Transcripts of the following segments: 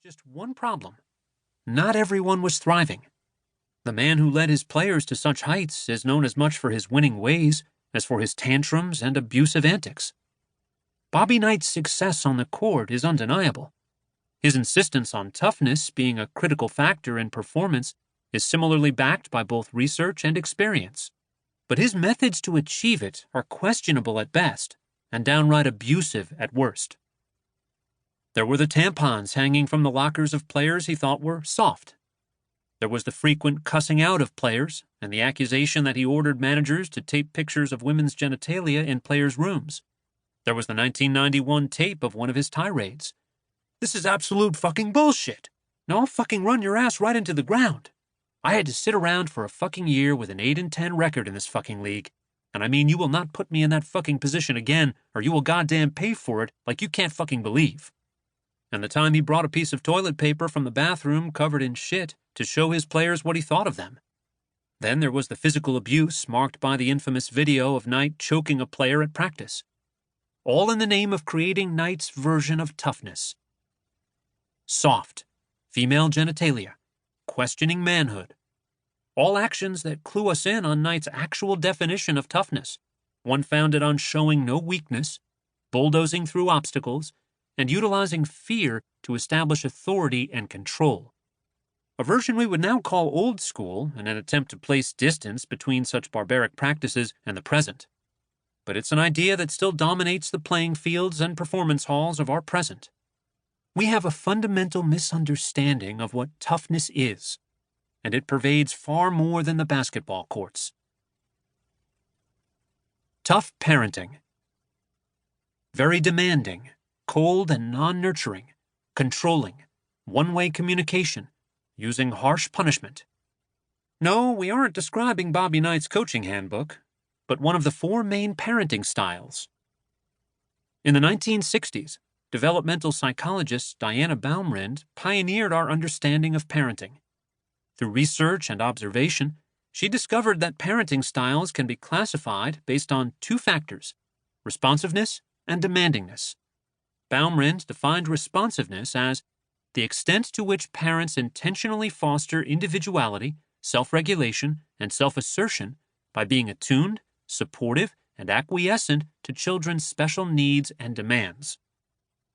Just one problem. Not everyone was thriving. The man who led his players to such heights is known as much for his winning ways as for his tantrums and abusive antics. Bobby Knight's success on the court is undeniable. His insistence on toughness being a critical factor in performance is similarly backed by both research and experience. But his methods to achieve it are questionable at best and downright abusive at worst. There were the tampons hanging from the lockers of players he thought were soft. There was the frequent cussing out of players and the accusation that he ordered managers to tape pictures of women's genitalia in players' rooms. There was the 1991 tape of one of his tirades. "This is absolute fucking bullshit. Now I'll fucking run your ass right into the ground. I had to sit around for a fucking year with an 8-10 record in this fucking league. And I mean, you will not put me in that fucking position again, or you will goddamn pay for it like you can't fucking believe." And the time he brought a piece of toilet paper from the bathroom covered in shit to show his players what he thought of them. Then there was the physical abuse marked by the infamous video of Knight choking a player at practice. All in the name of creating Knight's version of toughness. Soft, female genitalia, questioning manhood. All actions that clue us in on Knight's actual definition of toughness, one founded on showing no weakness, bulldozing through obstacles, and utilizing fear to establish authority and control. A version we would now call old school in an attempt to place distance between such barbaric practices and the present. But it's an idea that still dominates the playing fields and performance halls of our present. We have a fundamental misunderstanding of what toughness is, and it pervades far more than the basketball courts. Tough parenting. Very demanding, cold and non-nurturing, controlling, one-way communication, using harsh punishment. No, we aren't describing Bobby Knight's coaching handbook, but one of the 4 main parenting styles. In the 1960s, developmental psychologist Diana Baumrind pioneered our understanding of parenting. Through research and observation, she discovered that parenting styles can be classified based on 2 factors, responsiveness and demandingness. Baumrind defined responsiveness as the extent to which parents intentionally foster individuality, self-regulation, and self-assertion by being attuned, supportive, and acquiescent to children's special needs and demands.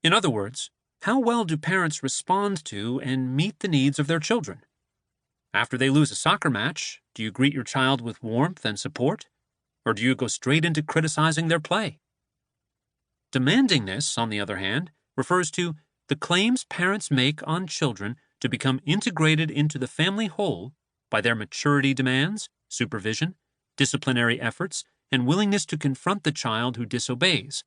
In other words, how well do parents respond to and meet the needs of their children? After they lose a soccer match, do you greet your child with warmth and support? Or do you go straight into criticizing their play? Demandingness, on the other hand, refers to the claims parents make on children to become integrated into the family whole by their maturity demands, supervision, disciplinary efforts, and willingness to confront the child who disobeys.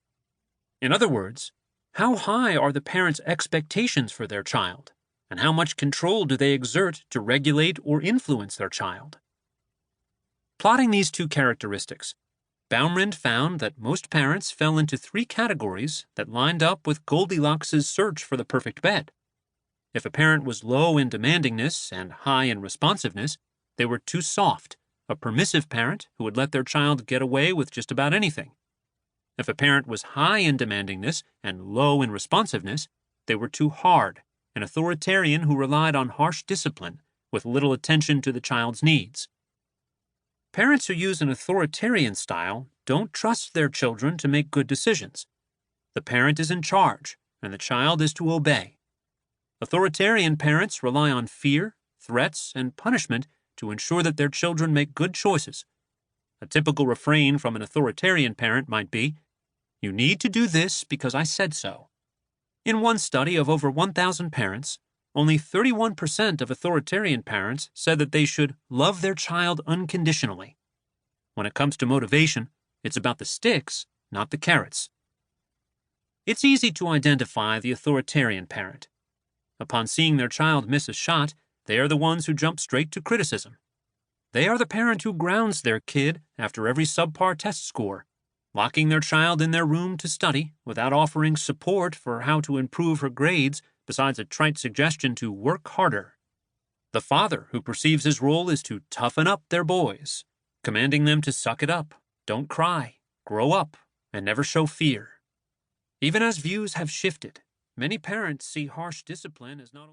In other words, how high are the parents' expectations for their child, and how much control do they exert to regulate or influence their child? Plotting these 2 characteristics, Baumrind found that most parents fell into 3 categories that lined up with Goldilocks' search for the perfect bed. If a parent was low in demandingness and high in responsiveness, they were too soft, a permissive parent who would let their child get away with just about anything. If a parent was high in demandingness and low in responsiveness, they were too hard, an authoritarian who relied on harsh discipline with little attention to the child's needs. Parents who use an authoritarian style don't trust their children to make good decisions. The parent is in charge, and the child is to obey. Authoritarian parents rely on fear, threats, and punishment to ensure that their children make good choices. A typical refrain from an authoritarian parent might be, "You need to do this because I said so." In one study of over 1,000 parents, only 31% of authoritarian parents said that they should love their child unconditionally. When it comes to motivation, it's about the sticks, not the carrots. It's easy to identify the authoritarian parent. Upon seeing their child miss a shot, they are the ones who jump straight to criticism. They are the parent who grounds their kid after every subpar test score, locking their child in their room to study without offering support for how to improve her grades besides a trite suggestion to work harder. The father who perceives his role is to toughen up their boys, commanding them to suck it up, don't cry, grow up, and never show fear. Even as views have shifted, Many parents see harsh discipline as not only